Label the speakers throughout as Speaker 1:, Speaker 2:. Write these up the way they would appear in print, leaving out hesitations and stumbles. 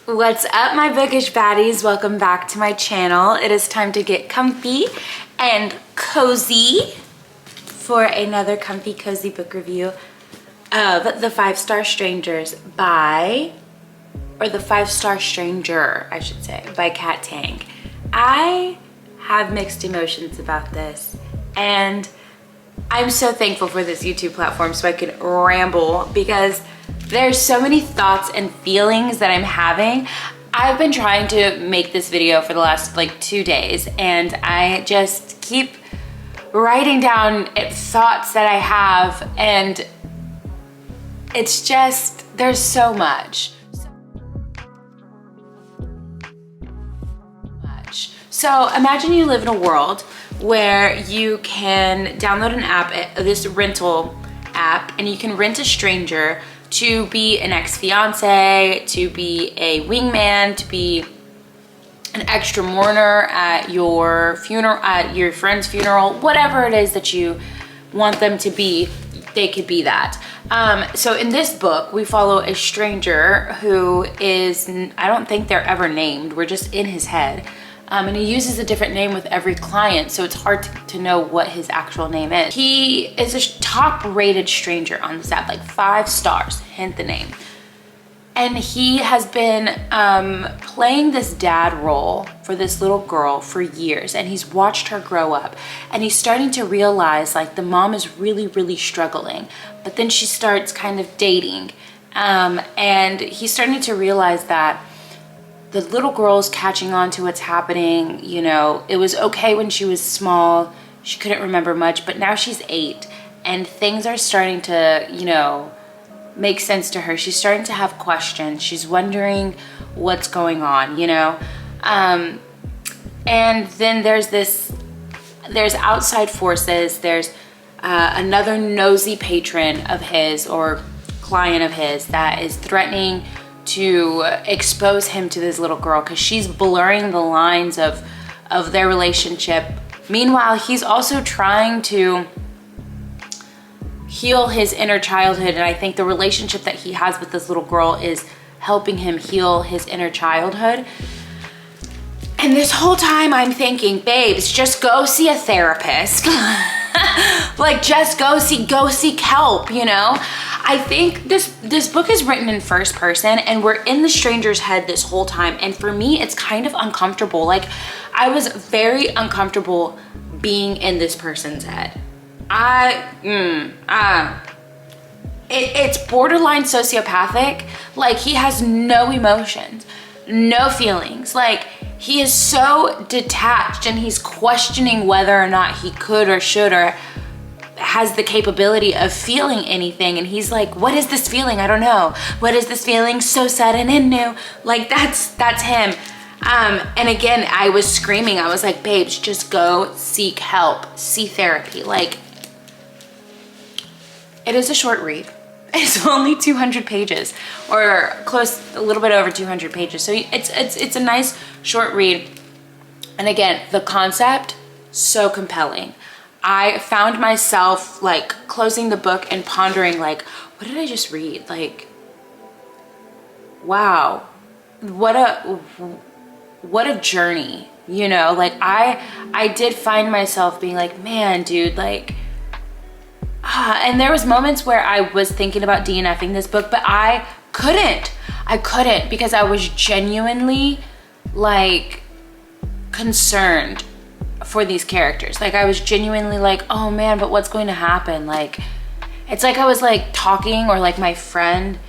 Speaker 1: What's up, my bookish baddies? Welcome back to my channel. It is time to get comfy and cozy for another comfy cozy book review of The 5-Star Strangers by, or The 5-Star Stranger, I should say, by Kat Tang. I have mixed emotions about this, and I'm so thankful for this YouTube platform so I can ramble, because there's so many thoughts and feelings that I'm having. I've been trying to make this video for the last like 2 days, and I just keep writing down thoughts that I have, and it's just, there's so much. So imagine you live in a world where you can download an app, this rental app, and you can rent a stranger to be an ex-fiancé, to be a wingman, to be an extra mourner at your funeral, at your friend's funeral, whatever it is that you want them to be, they could be that. So in this book, we follow a stranger who is, I don't think they're ever named, we're just in his head. And he uses a different name with every client, so it's hard to know what his actual name is. He is a top-rated stranger on this app, like 5 stars, hint the name. And he has been playing this dad role for this little girl for years, and he's watched her grow up. And he's starting to realize like the mom is really, really struggling, but then she starts kind of dating. And he's starting to realize that the little girl's catching on to what's happening. You know, it was okay when she was small, she couldn't remember much, but now she's 8 and things are starting to, you know, make sense to her. She's starting to have questions. She's wondering what's going on, you know? And then there's outside forces. There's another nosy patron of his or client of his that is threatening to expose him to this little girl because she's blurring the lines of their relationship. Meanwhile, he's also trying to heal his inner childhood, and I think the relationship that he has with this little girl is helping him heal his inner childhood. And this whole time I'm thinking, babes, just go see a therapist. Like, just go seek help, you know? I think this book is written in first person, and we're in the stranger's head this whole time, and for me it's kind of uncomfortable. Like, I was very uncomfortable being in this person's head. It's borderline sociopathic. Like, he has no emotions, no feelings. Like, he is so detached, and he's questioning whether or not he could or should or has the capability of feeling anything. And he's like, what is this feeling? I don't know. What is this feeling? So sudden and new. Like, that's him. And again, I was screaming. I was like, babes, just go seek help, see therapy. Like, it is a short read. It's only 200 pages, or close, a little bit over 200 pages. So it's a nice short read. And again, the concept, so compelling. I found myself like closing the book and pondering like, what did I just read? Like, wow, what a journey, you know? Like, I did find myself being like, man, dude, like, and there was moments where I was thinking about DNFing this book, but I couldn't because I was genuinely like concerned for these characters. Like, I was genuinely like, oh man, but what's going to happen? Like, it's like I was like talking, or like my friend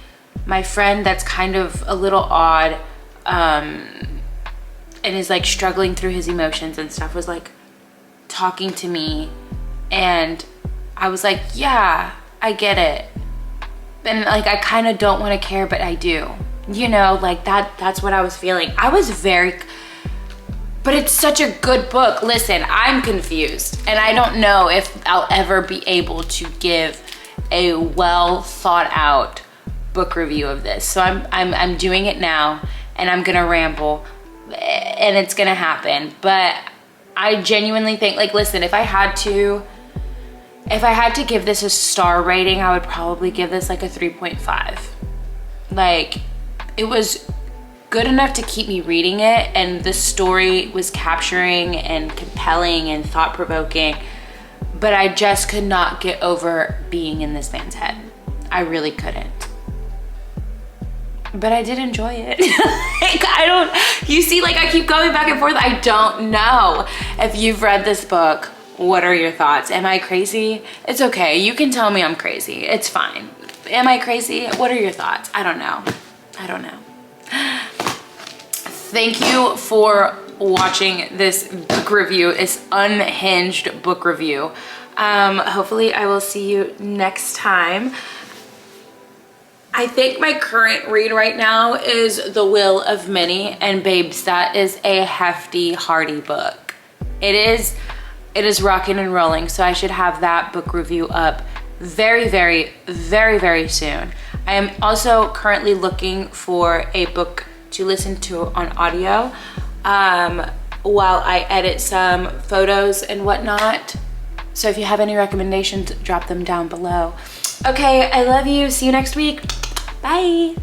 Speaker 1: that's kind of a little odd and is like struggling through his emotions and stuff, was like talking to me, and I was like, yeah, I get it. And like, I kind of don't want to care, but I do, you know? Like, that's what I was feeling. I was very, but it's such a good book. Listen, I'm confused, and I don't know if I'll ever be able to give a well thought out book review of this. So I'm doing it now, and I'm gonna ramble, and it's gonna happen. But I genuinely think, like, listen, if I had to give this a star rating, I would probably give this like a 3.5. Like, it was good enough to keep me reading it, and the story was capturing and compelling and thought-provoking, but I just could not get over being in this man's head. I really couldn't. But I did enjoy it. Like, you see, like I keep going back and forth. I don't know. If you've read this book, what are your thoughts? Am I crazy? It's okay. You can tell me I'm crazy. It's fine. Am I crazy? What are your thoughts? I don't know. I don't know. Thank you for watching this book review, this unhinged book review. Hopefully I will see you next time. I think my current read right now is The Will of Many, and babes, that is a hefty, hearty book. It is rocking and rolling, so I should have that book review up very, very, very, very soon. I am also currently looking for a book to listen to on audio while I edit some photos and whatnot. So if you have any recommendations, drop them down below. Okay, I love you. See you next week. Bye.